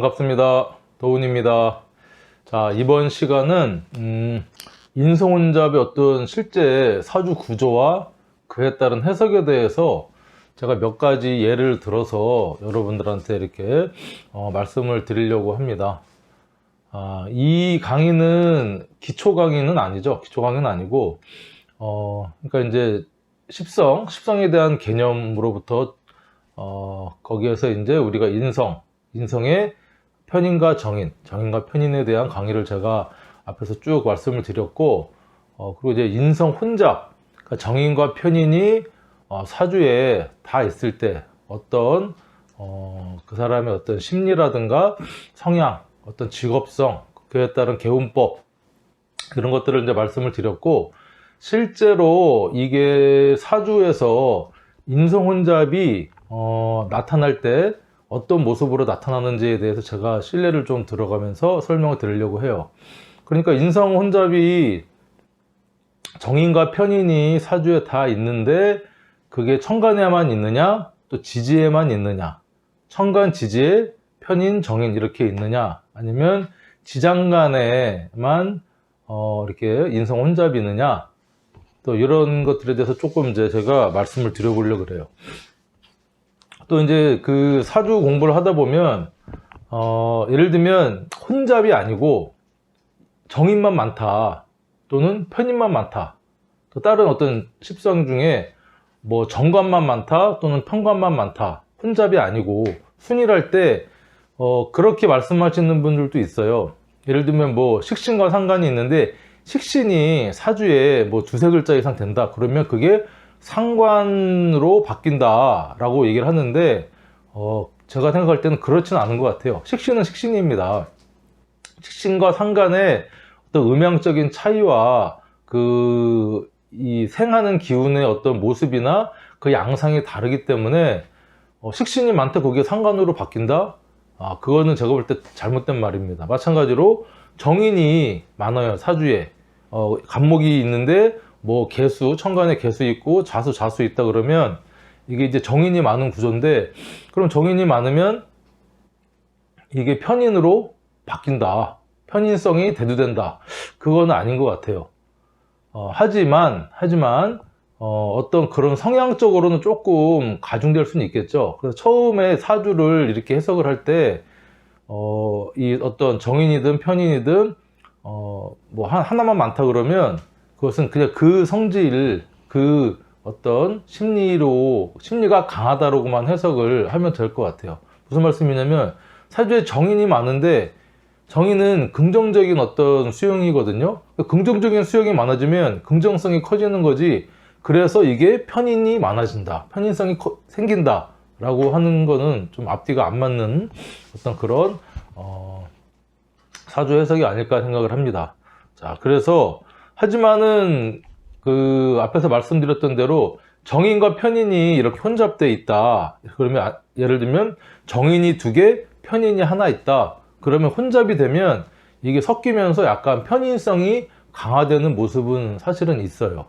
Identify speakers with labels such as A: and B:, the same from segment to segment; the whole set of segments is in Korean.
A: 반갑습니다. 도훈입니다. 자, 이번 시간은 인성혼잡의 어떤 실제 사주 구조와 그에 따른 해석에 대해서 제가 몇 가지 예를 들어서 여러분들한테 이렇게 말씀을 드리려고 합니다. 이 강의는 기초 강의는 아니죠. 기초 강의는 아니고 그러니까 이제 십성에 대한 개념으로부터 거기에서 이제 우리가 인성의 편인과 정인과 편인에 대한 강의를 제가 앞에서 쭉 말씀을 드렸고, 그리고 이제 인성 혼잡, 그러니까 정인과 편인이 사주에 다 있을 때 어떤 그 사람의 어떤 심리라든가 성향, 어떤 직업성, 그에 따른 개운법, 그런 것들을 이제 말씀을 드렸고, 실제로 이게 사주에서 인성 혼잡이 나타날 때 어떤 모습으로 나타나는지에 대해서 제가 신뢰를 좀 들어가면서 설명을 드리려고 해요. 그러니까 인성 혼잡이 정인과 편인이 사주에 다 있는데 그게 천간에만 있느냐 또 지지에만 있느냐, 천간 지지에 편인 정인 이렇게 있느냐, 아니면 지장간에만 이렇게 인성 혼잡이 있느냐, 또 이런 것들에 대해서 조금 이제 제가 말씀을 드려보려고 그래요. 또 이제 그 사주 공부를 하다 보면 예를 들면 혼잡이 아니고 정인만 많다 또는 편인만 많다, 또 다른 어떤 십성 중에 뭐 정관만 많다 또는 편관만 많다, 혼잡이 아니고 순일할 때 그렇게 말씀하시는 분들도 있어요. 예를 들면 뭐 식신과 상관이 있는데 식신이 사주에 뭐 두세 글자 이상 된다 그러면 그게 상관으로 바뀐다 라고 얘기를 하는데 제가 생각할 때는 그렇지는 않은 것 같아요. 식신은 식신입니다. 식신과 상관의 어떤 음양적인 차이와 이 생하는 기운의 어떤 모습이나 그 양상이 다르기 때문에 식신이 많다 그게 상관으로 바뀐다? 그거는 제가 볼 때 잘못된 말입니다. 마찬가지로 정인이 많아요. 사주에 간목이 있는데 뭐 개수, 천간에 개수 있고 자수 있다 그러면 이게 이제 정인이 많은 구조인데, 그럼 정인이 많으면 이게 편인으로 바뀐다, 편인성이 대두된다, 그거는 아닌 것 같아요. 하지만 어떤 그런 성향적으로는 조금 가중될 수는 있겠죠. 그래서 처음에 사주를 이렇게 해석을 할 때 이 어떤 정인이든 편인이든 뭐 하나만 많다 그러면 그것은 그냥 그 성질, 그 어떤 심리가 강하다라고만 해석을 하면 될 것 같아요. 무슨 말씀이냐면 사주에 정인이 많은데 정인은 긍정적인 어떤 수용이거든요. 긍정적인 수용이 많아지면 긍정성이 커지는 거지, 그래서 이게 편인이 많아진다, 편인성이 생긴다 라고 하는 거는 좀 앞뒤가 안 맞는 어떤 그런 사주 해석이 아닐까 생각을 합니다. 자, 그래서 하지만은 그 앞에서 말씀드렸던 대로 정인과 편인이 이렇게 혼잡되어 있다 그러면 예를 들면 정인이 2개, 편인이 하나 있다 그러면 혼잡이 되면 이게 섞이면서 약간 편인성이 강화되는 모습은 사실은 있어요.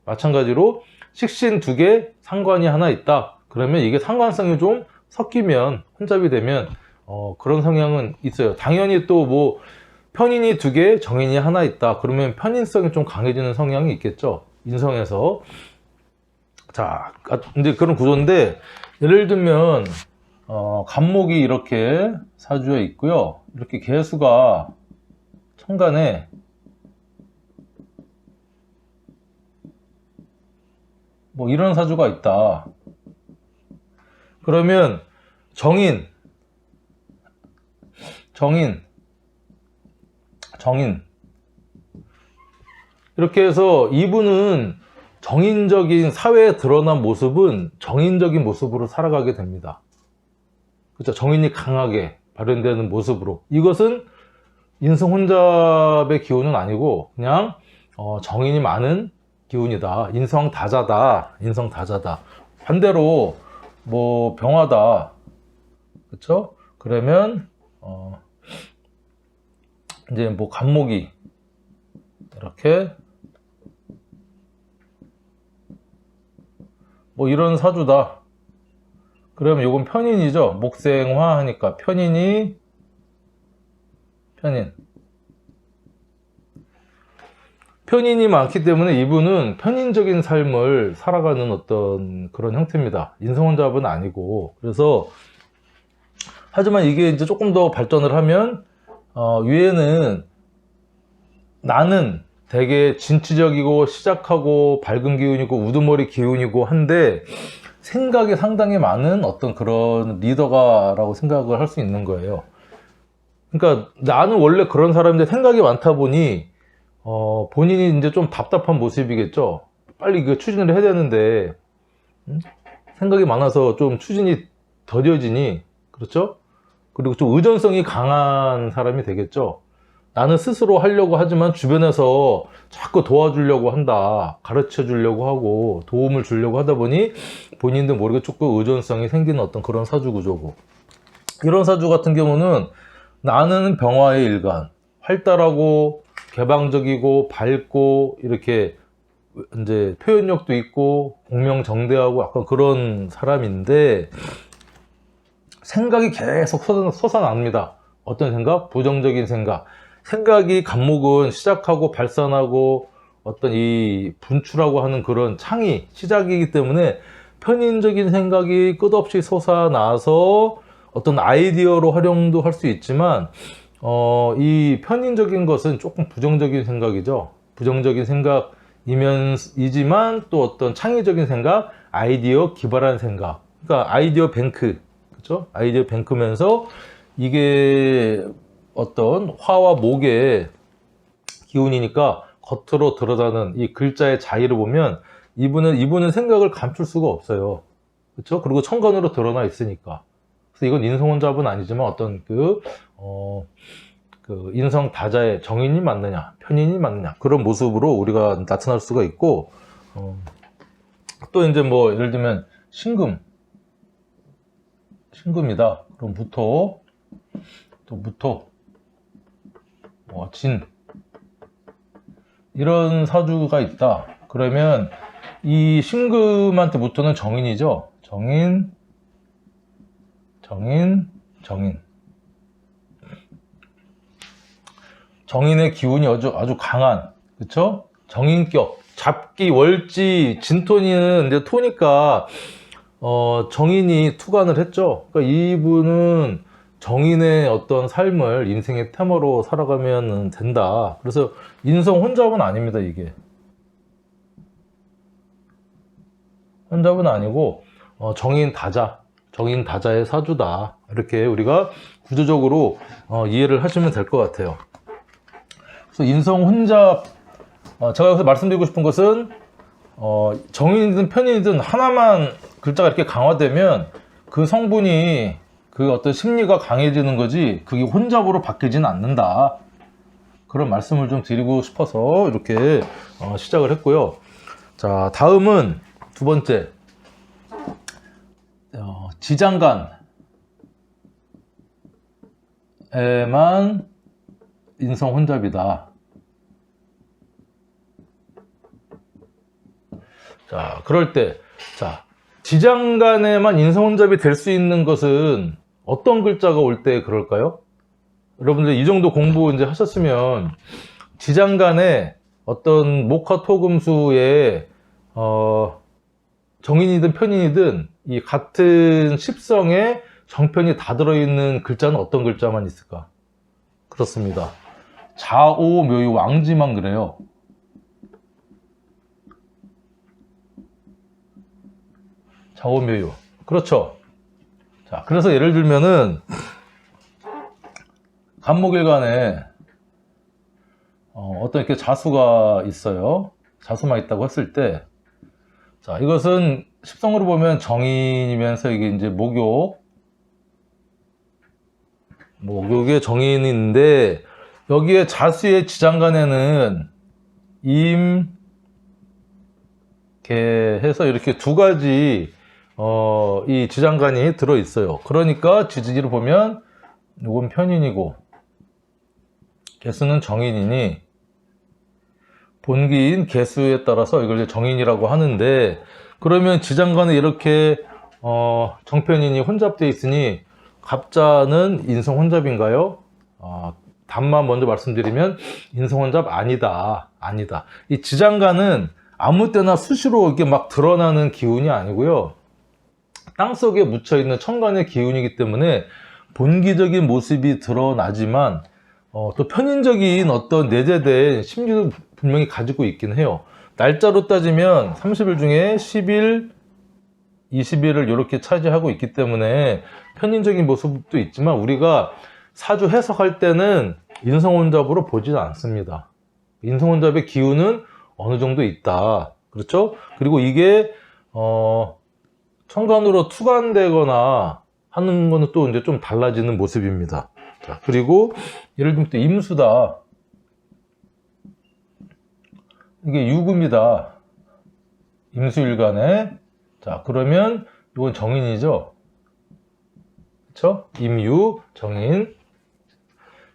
A: 마찬가지로 식신 2개, 상관이 하나 있다 그러면 이게 상관성이 좀 섞이면, 혼잡이 되면 그런 성향은 있어요. 당연히 또 뭐 편인이 2개, 정인이 하나 있다 그러면 편인성이 좀 강해지는 성향이 있겠죠, 인성에서. 자, 이제 그런 구조인데, 예를 들면 간목이 이렇게 사주에 있고요, 이렇게 개수가 천간에 뭐 이런 사주가 있다 그러면 정인 이렇게 해서 이분은 정인적인 사회에 드러난 모습은 정인적인 모습으로 살아가게 됩니다. 그렇죠? 정인이 강하게 발현되는 모습으로. 이것은 인성 혼잡의 기운은 아니고 그냥 정인이 많은 기운이다, 인성 다자다. 반대로 뭐 병화다, 그렇죠? 그러면 이제 뭐 간목이 이렇게 뭐 이런 사주다 그러면 이건 편인이죠. 목생화 하니까 편인이 편인. 편인이 많기 때문에 이분은 편인적인 삶을 살아가는 어떤 그런 형태입니다. 인성혼잡은 아니고. 그래서 하지만 이게 이제 조금 더 발전을 하면 위에는 나는 되게 진취적이고 시작하고 밝은 기운이고 우두머리 기운이고 한데 생각이 상당히 많은 어떤 그런 리더가라고 생각을 할 수 있는 거예요. 그러니까 나는 원래 그런 사람인데 생각이 많다 보니 본인이 이제 좀 답답한 모습이겠죠. 빨리 그 추진을 해야 되는데 생각이 많아서 좀 추진이 더뎌지니, 그렇죠? 그리고 좀 의존성이 강한 사람이 되겠죠. 나는 스스로 하려고 하지만 주변에서 자꾸 도와주려고 한다, 가르쳐 주려고 하고 도움을 주려고 하다 보니 본인도 모르게 조금 의존성이 생기는 어떤 그런 사주 구조고, 이런 사주 같은 경우는 나는 병화의 일간, 활달하고 개방적이고 밝고 이렇게 이제 표현력도 있고 공명정대하고 약간 그런 사람인데 생각이 계속 솟아납니다. 어떤 생각? 부정적인 생각. 생각이 간목은 시작하고 발산하고 어떤 이 분출하고 하는 그런 창이 시작이기 때문에 편인적인 생각이 끝없이 솟아나서 어떤 아이디어로 활용도 할 수 있지만 이 편인적인 것은 조금 부정적인 생각이죠. 부정적인 생각이지만 또 어떤 창의적인 생각, 아이디어 기발한 생각. 그러니까 아이디어 뱅크, 그렇죠? 아이디어 뱅크면서 이게 어떤 화와 목의 기운이니까 겉으로 드러나는 이 글자의 자의를 보면 이분은 생각을 감출 수가 없어요. 그렇죠? 그리고 천간으로 드러나 있으니까. 그래서 이건 인성혼잡은 아니지만 어떤 그 인성 다자의 정인이 맞느냐, 편인이 맞느냐, 그런 모습으로 우리가 나타날 수가 있고, 또 이제 뭐 예를 들면 신금이다. 그럼 무토, 또 무토, 진, 이런 사주가 있다. 그러면 이 신금한테 무토는 정인이죠. 정인. 정인의 기운이 아주 강한, 그쵸? 정인격, 잡기, 월지, 진토니는 이제 토니까, 정인이 투관을 했죠. 그러니까 이분은 정인의 어떤 삶을 인생의 테마로 살아가면 된다. 그래서 인성 혼잡은 아닙니다, 이게. 혼잡은 아니고, 정인 다자의 사주다. 이렇게 우리가 구조적으로 이해를 하시면 될 것 같아요. 그래서 인성 혼잡, 제가 여기서 말씀드리고 싶은 것은 정인이든 편인이든 하나만 글자가 이렇게 강화되면 그 성분이 그 어떤 심리가 강해지는 거지 그게 혼잡으로 바뀌지는 않는다. 그런 말씀을 좀 드리고 싶어서 이렇게 시작을 했고요. 자, 다음은 두 번째, 지장간에만 인성 혼잡이다. 자, 그럴 때, 지장간에만 인성 혼잡이 될 수 있는 것은 어떤 글자가 올 때 그럴까요? 여러분들 이 정도 공부 이제 하셨으면 지장간에 어떤 목화토금수에 정인이든 편인이든 이 같은 십성에 정편이 다 들어있는 글자는 어떤 글자만 있을까? 그렇습니다. 자오, 묘유, 왕지만 그래요. 자오, 묘유. 그렇죠. 자, 그래서 예를 들면은 간목일간에 어떤 이렇게 자수가 있어요. 자수만 있다고 했을 때, 자, 이것은 십성으로 보면 정인이면서 이게 이제 목욕의 정인인데, 여기에 자수의 지장간에는 임, 개 해서 이렇게 두 가지 이 지장간이 들어 있어요. 그러니까 지지기를 보면 이건 편인이고 개수는 정인이니 본기인 개수에 따라서 이걸 정인이라고 하는데, 그러면 지장간에 이렇게 정편인이 혼잡되어 있으니 갑자는 인성 혼잡인가요? 답만 먼저 말씀드리면 인성혼잡 아니다. 이 지장간은 아무 때나 수시로 이렇게 막 드러나는 기운이 아니고요. 땅속에 묻혀있는 천간의 기운이기 때문에 본기적인 모습이 드러나지만 또 편인적인 어떤 내재된 심리도 분명히 가지고 있긴 해요. 날짜로 따지면 30일 중에 10일, 20일을 이렇게 차지하고 있기 때문에 편인적인 모습도 있지만 우리가 사주 해석할 때는 인성혼잡으로 보지는 않습니다. 인성혼잡의 기운은 어느 정도 있다. 그렇죠? 그리고 이게 천간으로 투간되거나 하는 거는 또 이제 좀 달라지는 모습입니다. 자, 그리고 예를 들면 또 임수다. 이게 유금이다. 임수일간에. 자, 그러면 이건 정인이죠. 그쵸? 임유, 정인.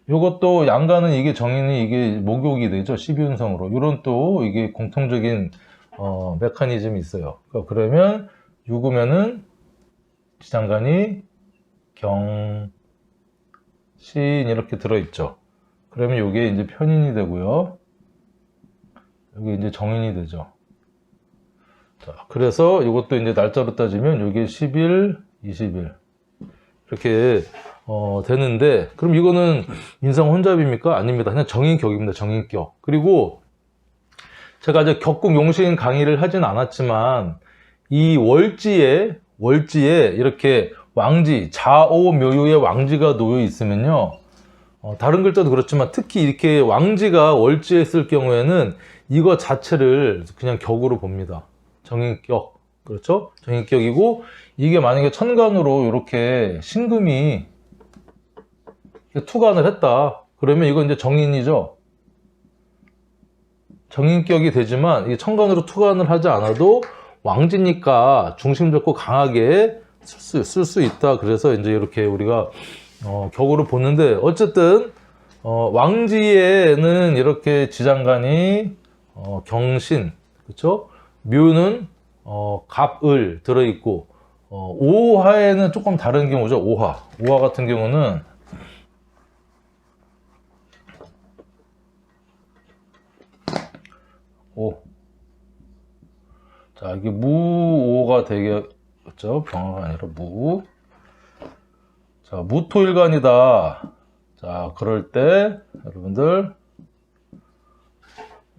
A: 요것도 양간은 이게 정인이 이게 목욕이 되죠. 12운성으로. 요런 또 이게 공통적인 메커니즘이 있어요. 그러면 유금에는 지장간이 경, 신 이렇게 들어있죠. 그러면 요게 이제 편인이 되고요. 여기 이제 정인이 되죠. 자, 그래서 이것도 이제 날짜로 따지면 요게 10일, 20일 이렇게 되는데, 그럼 이거는 인성혼잡입니까? 아닙니다. 그냥 정인격입니다. 정인격. 그리고 제가 이제 격국 용신 강의를 하진 않았지만 이 월지에 이렇게 왕지, 좌오묘유의 왕지가 놓여 있으면요, 다른 글자도 그렇지만 특히 이렇게 왕지가 월지에 있을 경우에는 이거 자체를 그냥 격으로 봅니다. 정인격. 그렇죠? 정인격이고, 이게 만약에 천간으로 이렇게 신금이 투간을 했다. 그러면 이건 이제 정인이죠. 정인격이 되지만 이게 천간으로 투간을 하지 않아도 왕지니까 중심 잡고 강하게 쓸 수 있다. 그래서 이제 이렇게 우리가 격으로 보는데, 어쨌든 왕지에는 이렇게 지장간이 경신, 그렇죠? 묘는 갑을 들어있고, 오화에는 조금 다른 경우죠. 오화 같은 경우는 자, 이게 무오가 되겠죠. 병화가 아니라 무. 자, 무토일간이다. 자, 그럴 때 여러분들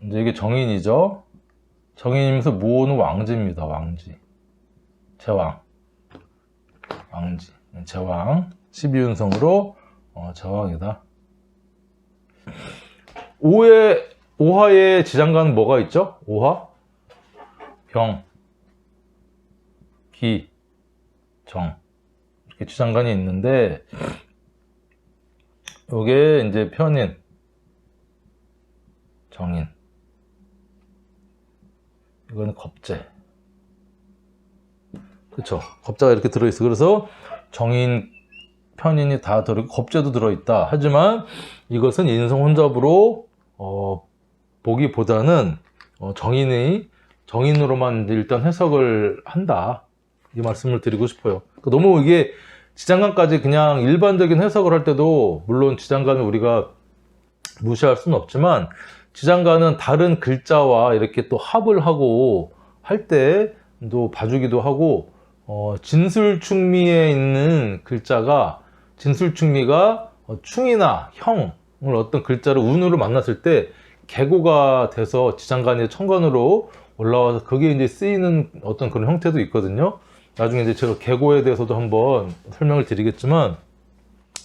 A: 이제 이게 정인이죠. 정인이면서 무오는 왕지입니다. 왕지. 제왕. 왕지. 제왕. 12운성으로 제왕이다. 오화의 지장간은 뭐가 있죠? 오화? 병, 기, 정. 이렇게 지장간이 있는데, 요게 이제 편인, 정인. 이거는 겁재. 그쵸? 겁자가 이렇게 들어있어. 그래서 정인, 편인이 다 들어있고, 겁재도 들어있다. 하지만 이것은 인성혼잡으로 보기보다는 정인으로만 일단 해석을 한다. 이 말씀을 드리고 싶어요. 너무 이게 지장간까지 그냥 일반적인 해석을 할 때도, 물론 지장간을 우리가 무시할 수는 없지만, 지장간은 다른 글자와 이렇게 또 합을 하고 할 때도 봐주기도 하고, 진술충미에 있는 글자가, 진술충미가 충이나 형을 어떤 글자를 운으로 만났을 때 계고가 돼서 지장간이 천간으로 올라와서 그게 이제 쓰이는 어떤 그런 형태도 있거든요. 나중에 이제 제가 계고에 대해서도 한번 설명을 드리겠지만,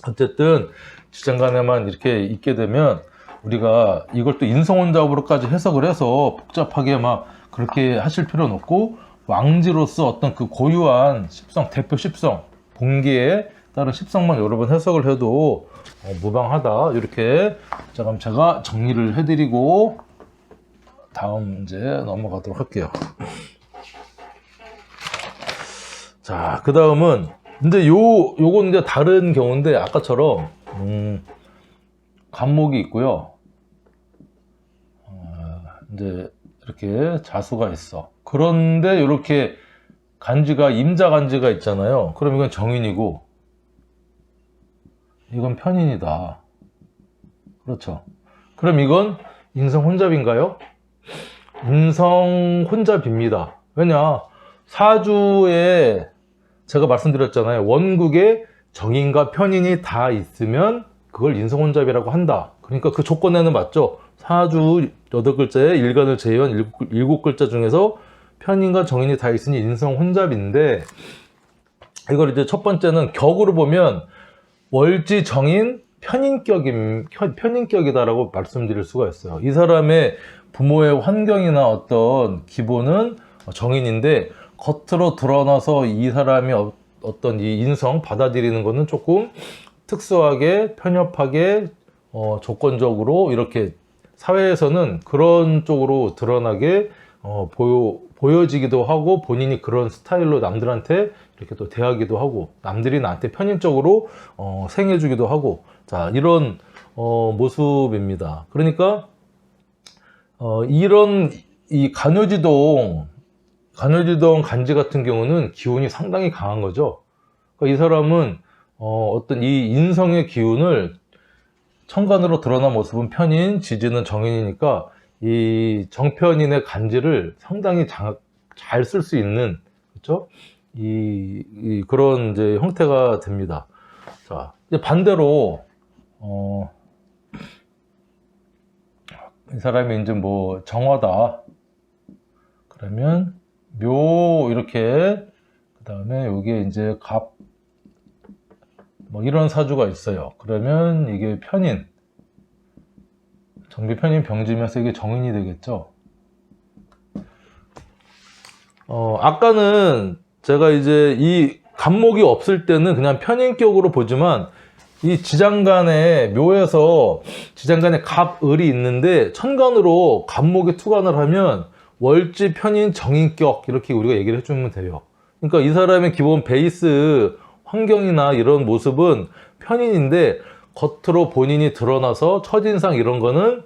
A: 어쨌든 지장간에만 이렇게 있게 되면 우리가 이걸 또 인성혼잡으로까지 해석을 해서 복잡하게 막 그렇게 하실 필요는 없고, 왕지로서 어떤 그 고유한 십성, 대표 십성, 본기에 따른 십성만 여러 번 해석을 해도 무방하다. 이렇게 자, 그럼 제가 정리를 해드리고 다음 문제 넘어가도록 할게요. 자, 그 다음은 근데 요건 이제 다른 경우인데, 아까처럼 간목이 있고요. 이제 이렇게 자수가 있어. 그런데 이렇게 간지가, 임자 간지가 있잖아요. 그럼 이건 정인이고 이건 편인이다. 그렇죠. 그럼 이건 인성 혼잡인가요? 인성 혼잡입니다. 왜냐, 사주에 제가 말씀드렸잖아요. 원국에 정인과 편인이 다 있으면 그걸 인성 혼잡이라고 한다. 그러니까 그 조건에는 맞죠. 사주 8글자에 일간을 제외한 7글자 중에서 편인과 정인이 다 있으니 인성 혼잡인데, 이걸 이제 첫 번째는 격으로 보면 월지 정인 편인격이다라고 말씀드릴 수가 있어요. 이 사람의 부모의 환경이나 어떤 기본은 정인인데, 겉으로 드러나서 이 사람이 어떤 이 인성 받아들이는 거는 조금 특수하게 편협하게 조건적으로 이렇게 사회에서는 그런 쪽으로 드러나게 보여지기도 하고, 본인이 그런 스타일로 남들한테 이렇게 또 대하기도 하고, 남들이 나한테 편인적으로 생해주기도 하고, 자, 이런 모습입니다. 그러니까 이런 이 간요지동 간지 같은 경우는 기운이 상당히 강한 거죠. 그러니까 이 사람은 어떤 이 인성의 기운을 천간으로 드러난 모습은 편인, 지지는 정인이니까 이 정편인의 간지를 상당히 잘 쓸 수 있는, 그렇죠? 그런 이제 형태가 됩니다. 자, 이제 반대로 이 사람이 이제 뭐 정화다. 그러면 묘 이렇게, 그 다음에 여기에 이제 갑 뭐 이런 사주가 있어요. 그러면 이게 편인, 정비 편인 병지면서 이게 정인이 되겠죠. 아까는 제가 이제 이 갑목이 없을 때는 그냥 편인격으로 보지만, 이 지장간에 묘에서 지장간에 갑을이 있는데 천간으로 갑목에 투간을 하면 월지 편인 정인격 이렇게 우리가 얘기를 해주면 돼요. 그러니까 이 사람의 기본 베이스 환경이나 이런 모습은 편인인데, 겉으로 본인이 드러나서 첫인상 이런 거는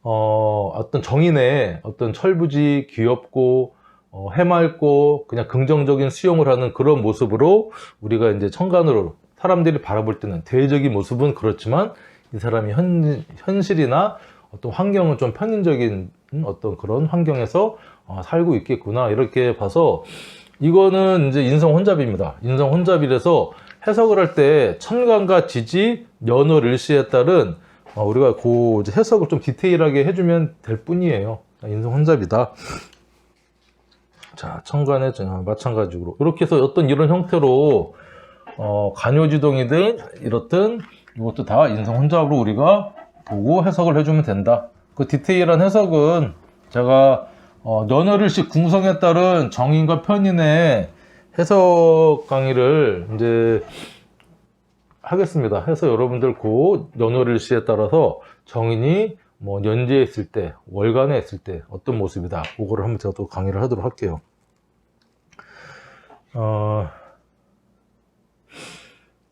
A: 어떤 정인의 어떤 철부지, 귀엽고 해맑고 그냥 긍정적인 수용을 하는 그런 모습으로 우리가 이제 천간으로 사람들이 바라볼 때는 대외적인 모습은 그렇지만, 이 사람이 현실이나 어떤 환경은 좀 편인적인 어떤 그런 환경에서 살고 있겠구나, 이렇게 봐서 이거는 이제 인성 혼잡입니다. 인성 혼잡이라서 해석을 할 때 천간과 지지, 연월 일시에 따른 우리가 그 해석을 좀 디테일하게 해주면 될 뿐이에요. 인성 혼잡이다. 자, 천간에 마찬가지로 이렇게 해서 어떤 이런 형태로 간요지동이든 이렇든 이것도 다 인성 혼잡으로 우리가 보고 해석을 해주면 된다. 그 디테일한 해석은 제가 연월일시 궁성에 따른 정인과 편인의 해석 강의를 이제 하겠습니다. 해서 여러분들 그 연월일시에 따라서 정인이 뭐 연지에 있을 때, 월간에 있을 때 어떤 모습이다, 그거를 한번 제가 또 강의를 하도록 할게요.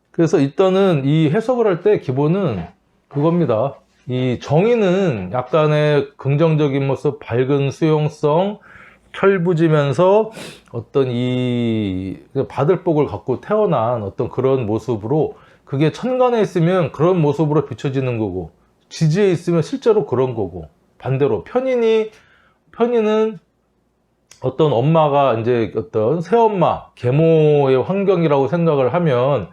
A: 그래서 일단은 이 해석을 할 때 기본은 그겁니다. 이 정인은 약간의 긍정적인 모습, 밝은 수용성, 철부지면서 어떤 이 받을 복을 갖고 태어난 어떤 그런 모습으로, 그게 천간에 있으면 그런 모습으로 비춰지는 거고, 지지에 있으면 실제로 그런 거고, 반대로 편인은 어떤 엄마가 이제 어떤 새엄마, 계모의 환경이라고 생각을 하면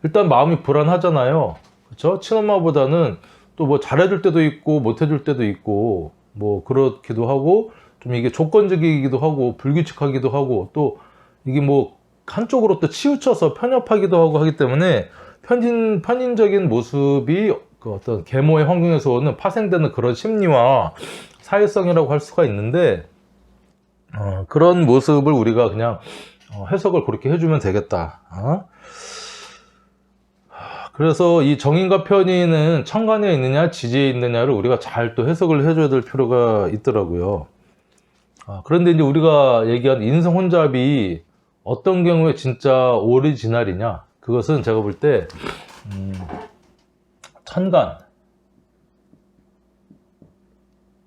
A: 일단 마음이 불안하잖아요. 그렇죠? 친엄마보다는 또 뭐 잘해줄 때도 있고 못해줄 때도 있고 뭐 그렇기도 하고, 좀 이게 조건적이기도 하고 불규칙하기도 하고, 또 이게 뭐 한쪽으로 또 치우쳐서 편협하기도 하고 하기 때문에 편인적인 모습이 그 어떤 계모의 환경에서 오는 파생되는 그런 심리와 사회성이라고 할 수가 있는데, 그런 모습을 우리가 그냥 해석을 그렇게 해주면 되겠다. 그래서 이 정인과 편인은 천간에 있느냐 지지에 있느냐를 우리가 잘 또 해석을 해줘야 될 필요가 있더라고요. 그런데 이제 우리가 얘기한 인성 혼잡이 어떤 경우에 진짜 오리지널이냐, 그것은 제가 볼 때 천간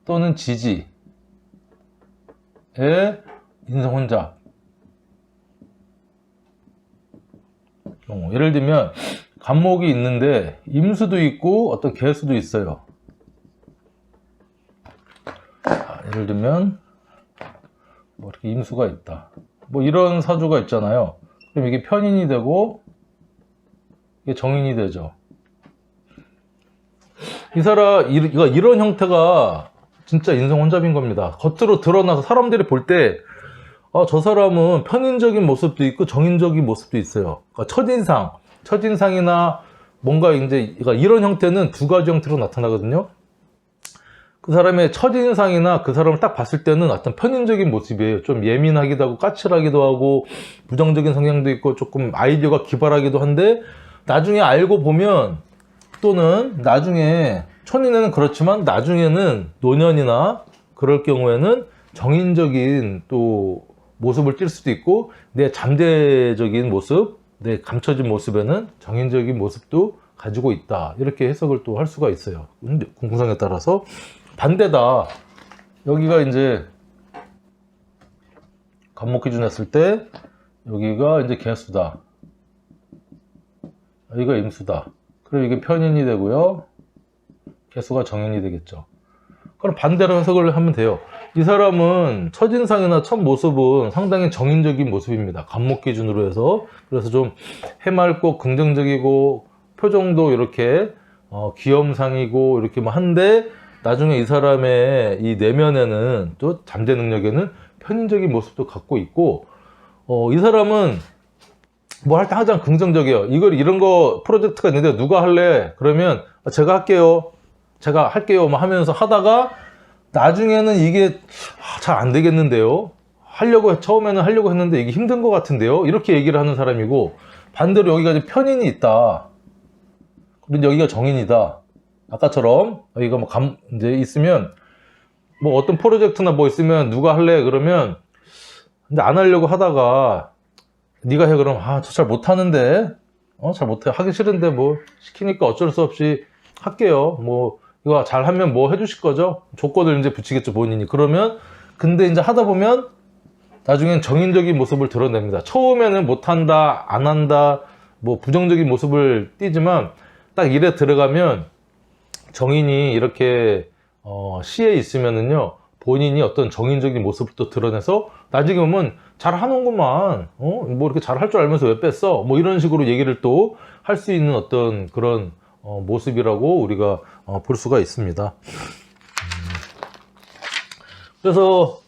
A: 또는 지지의 인성 혼잡 경우, 예를 들면 간목이 있는데 임수도 있고 어떤 개수도 있어요. 예를 들면 뭐 이렇게 임수가 있다. 뭐 이런 사주가 있잖아요. 그럼 이게 편인이 되고 이게 정인이 되죠. 이런 형태가 진짜 인성혼잡인 겁니다. 겉으로 드러나서 사람들이 볼 때 저 사람은 편인적인 모습도 있고 정인적인 모습도 있어요. 그러니까 첫인상이나 뭔가 이제 이런 형태는 두 가지 형태로 나타나거든요. 그 사람의 첫인상이나 그 사람을 딱 봤을 때는 어떤 편인적인 모습이에요. 좀 예민하기도 하고 까칠하기도 하고 부정적인 성향도 있고 조금 아이디어가 기발하기도 한데 나중에 알고 보면 또는 나중에 초년에는 그렇지만 나중에는 노년이나 그럴 경우에는 정인적인 또 모습을 띌 수도 있고 내 잠재적인 모습, 내 감춰진 모습에는 정인적인 모습도 가지고 있다. 이렇게 해석을 또 할 수가 있어요. 공상에 따라서 반대다. 여기가 이제 간목 기준 했을 때 여기가 이제 개수다. 여기가 임수다. 그럼 이게 편인이 되고요. 개수가 정인이 되겠죠. 그럼 반대로 해석을 하면 돼요. 이 사람은 첫인상이나 첫 모습은 상당히 정인적인 모습입니다. 간목 기준으로 해서. 그래서 좀 해맑고 긍정적이고 표정도 이렇게 귀염상이고 이렇게 뭐 한데 나중에 이 사람의 이 내면에는 또 잠재 능력에는 편인적인 모습도 갖고 있고 이 사람은 뭐 할 때 항상 긍정적이에요. 이런 거 프로젝트가 있는데 누가 할래? 그러면 제가 할게요. 뭐 하면서 하다가 나중에는 이게 잘 안 되겠는데요. 처음에는 하려고 했는데 이게 힘든 것 같은데요. 이렇게 얘기를 하는 사람이고 반대로 여기가 이제 편인이 있다. 그리고 여기가 정인이다. 아까처럼 여기가 뭐 이제 있으면 뭐 어떤 프로젝트나 뭐 있으면 누가 할래? 그러면 근데 안 하려고 하다가 네가 해 그럼 저 잘 못하는데 잘 못해 하기 싫은데 뭐 시키니까 어쩔 수 없이 할게요. 뭐 이거 잘하면 뭐 해주실 거죠? 조건을 이제 붙이겠죠 본인이. 그러면 근데 이제 하다 보면 나중엔 정인적인 모습을 드러냅니다. 처음에는 못한다, 안 한다, 뭐 부정적인 모습을 띠지만 딱 일에 들어가면 정인이 이렇게 시에 있으면은요 본인이 어떤 정인적인 모습을 또 드러내서 나중에 보면 잘 하는구만, 뭐 이렇게 잘 할 줄 알면서 왜 뺐어? 뭐 이런 식으로 얘기를 또 할 수 있는 어떤 그런 모습이라고 우리가 볼 수가 있습니다. 그래서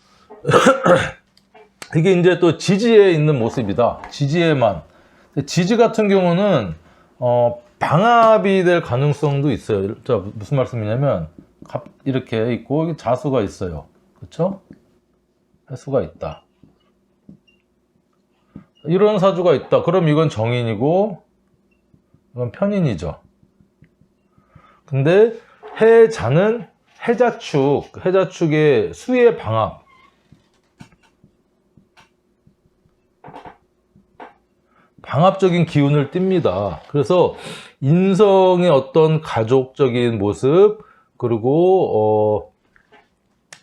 A: 이게 이제 또 지지에 있는 모습이다. 지지에만. 지지 같은 경우는 방합이 될 가능성도 있어요. 자, 무슨 말씀이냐면 이렇게 있고 자수가 있어요. 그렇죠? 해수가 있다. 이런 사주가 있다. 그럼 이건 정인이고 이건 편인이죠. 근데 해자는 해자축의 수의 방합. 방합적인 기운을 띱니다. 그래서 인성의 어떤 가족적인 모습, 그리고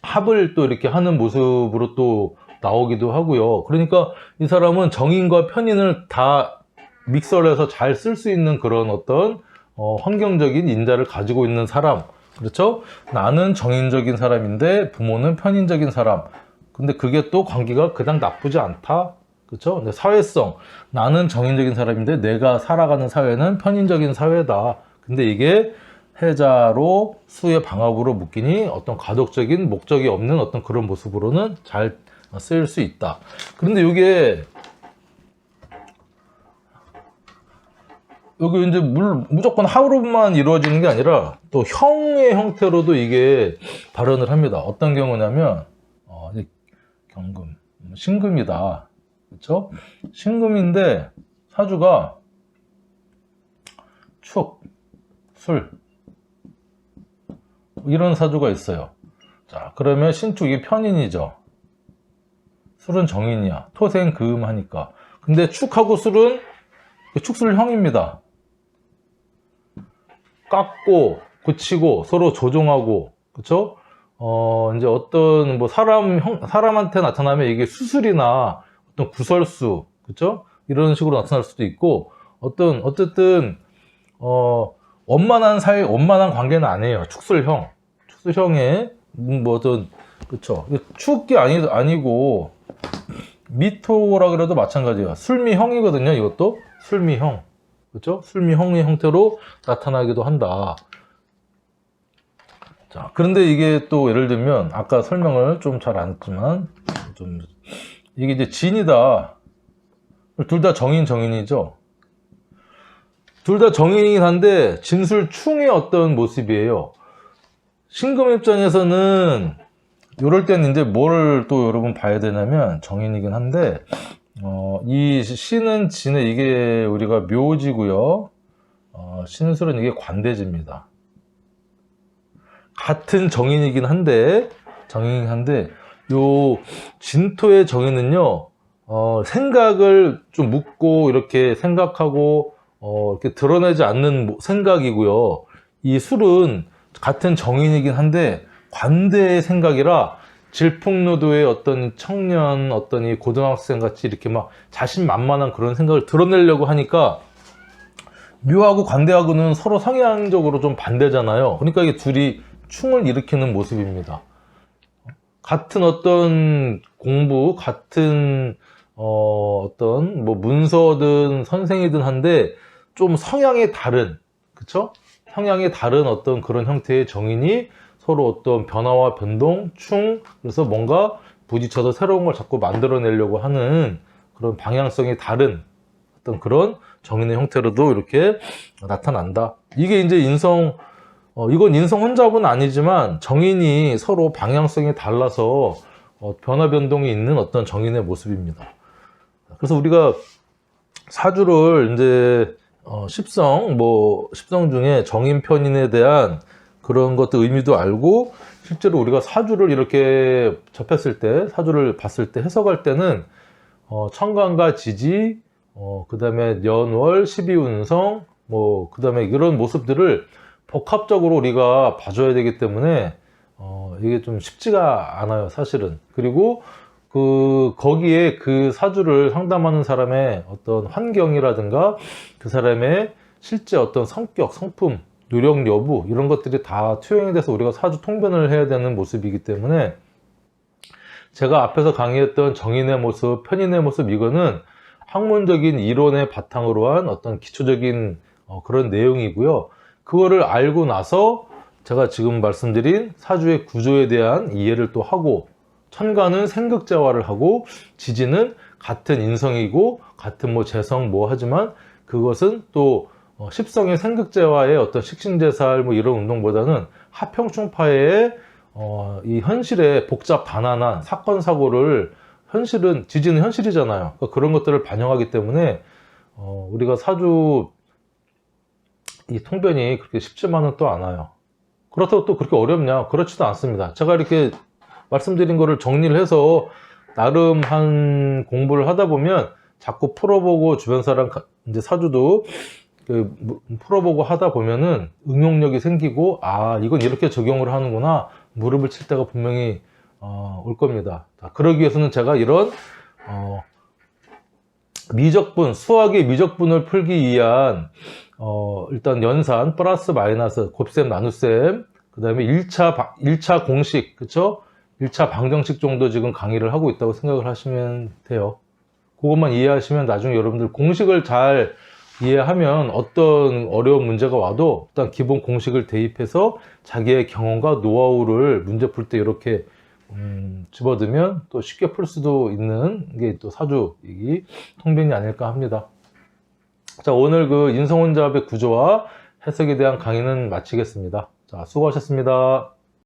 A: 합을 또 이렇게 하는 모습으로 또 나오기도 하고요. 그러니까 이 사람은 정인과 편인을 다 믹서를 해서 잘 쓸 수 있는 그런 어떤 환경적인 인자를 가지고 있는 사람. 그렇죠? 나는 정인적인 사람인데 부모는 편인적인 사람. 근데 그게 또 관계가 그닥 나쁘지 않다. 그렇죠? 근데 사회성. 나는 정인적인 사람인데 내가 살아가는 사회는 편인적인 사회다. 근데 이게 해자로 수의 방합으로 묶이니 어떤 가족적인 목적이 없는 어떤 그런 모습으로는 잘 쓰일 수 있다. 그런데 이게 여기 이제 무조건 하루만 이루어지는 게 아니라 또 형의 형태로도 이게 발현을 합니다. 어떤 경우냐면 경금, 신금이다. 그렇죠? 신금인데 사주가 축, 술 이런 사주가 있어요. 자, 그러면 신축이 편인이죠. 술은 정인이야. 토생 금 하니까. 근데 축하고 술은 축술형입니다. 깎고 고치고 서로 조종하고, 그렇죠? 이제 어떤 뭐 사람한테 나타나면 이게 수술이나 어떤 구설수, 그렇죠? 이런 식으로 나타날 수도 있고, 어쨌든 원만한 관계는 아니에요. 축술형의 그쵸. 축 게 아니고 미토라 그래도 마찬가지예요. 술미형이거든요. 이것도 술미형, 그렇죠? 술미형의 형태로 나타나기도 한다. 자, 그런데 이게 또 예를 들면 아까 설명을 좀 잘 안 했지만 이게 이제 진이다. 둘 다 정인이죠. 둘 다 정인이긴 한데 진술충의 어떤 모습이에요. 신금 입장에서는 이럴 때는 이제 뭘 또 여러분 봐야 되냐면 정인이긴 한데 이 신은 진에 이게 우리가 묘지고요. 신술은 이게 관대지입니다. 같은 정인이긴 한데 요 진토의 정인은요 생각을 좀 묻고 이렇게 생각하고 이렇게 드러내지 않는 생각이고요. 이 술은 같은 정인이긴 한데 관대의 생각이라 질풍노도의 어떤 청년, 어떤 이 고등학생 같이 이렇게 막 자신만만한 그런 생각을 드러내려고 하니까 묘하고 관대하고는 서로 성향적으로 좀 반대잖아요. 그러니까 이게 둘이 충을 일으키는 모습입니다. 같은 어떤 공부, 같은 어떤 뭐 문서든 선생이든 한데 좀 성향이 다른, 그쵸? 성향이 다른 어떤 그런 형태의 정인이 서로 어떤 변화와 변동, 그래서 뭔가 부딪혀서 새로운 걸 자꾸 만들어내려고 하는 그런 방향성이 다른 어떤 그런 정인의 형태로도 이렇게 나타난다. 이게 이제 이건 인성 혼잡은 아니지만 정인이 서로 방향성이 달라서 변화 변동이 있는 어떤 정인의 모습입니다. 그래서 우리가 사주를 이제 십성 중에 정인편인에 대한 그런 것도 의미도 알고 실제로 우리가 사주를 이렇게 접했을 때, 사주를 봤을 때 해석할 때는 천간과 지지, 그 다음에 연월, 12운성, 그 다음에 이런 모습들을 복합적으로 우리가 봐줘야 되기 때문에 이게 좀 쉽지가 않아요, 사실은. 그리고 거기에 그 사주를 상담하는 사람의 어떤 환경이라든가 그 사람의 실제 어떤 성격, 성품, 노력 여부 이런 것들이 다 투영이 돼서 우리가 사주 통변을 해야 되는 모습이기 때문에 제가 앞에서 강의했던 정인의 모습, 편인의 모습 이거는 학문적인 이론의 바탕으로 한 어떤 기초적인 그런 내용이고요. 그거를 알고 나서 제가 지금 말씀드린 사주의 구조에 대한 이해를 또 하고 천간은 생극재화를 하고 지지는 같은 인성이고 같은 뭐 재성 하지만 그것은 또 십성의 생극재화의 어떤 식신제살 이런 운동보다는 하평충파의 이 현실의 복잡 반환한 사건 사고를 지지는 현실이잖아요. 그러니까 그런 것들을 반영하기 때문에 우리가 사주 이 통변이 그렇게 쉽지만은 또 않아요. 그렇다고 또 그렇게 어렵냐? 그렇지도 않습니다. 제가 이렇게 말씀드린 거를 정리를 해서 나름 한 공부를 하다 보면 자꾸 풀어보고 주변 사람 이제 사주도 풀어보고 하다 보면은 응용력이 생기고 이건 이렇게 적용을 하는구나 무릎을 칠 때가 분명히 올 겁니다. 그러기 위해서는 제가 이런 수학의 미적분을 풀기 위한 일단 연산 플러스 마이너스 곱셈 나눗셈 그 다음에 1차 공식 그쵸? 1차 방정식 정도 지금 강의를 하고 있다고 생각을 하시면 돼요. 그것만 이해하시면 나중에 여러분들 공식을 잘 이해하면 어떤 어려운 문제가 와도 일단 기본 공식을 대입해서 자기의 경험과 노하우를 문제 풀 때 이렇게 집어들면 또 쉽게 풀 수도 있는 게 또 사주이기 통변이 아닐까 합니다. 자, 오늘 그 인성혼잡의 구조와 해석에 대한 강의는 마치겠습니다. 자, 수고하셨습니다.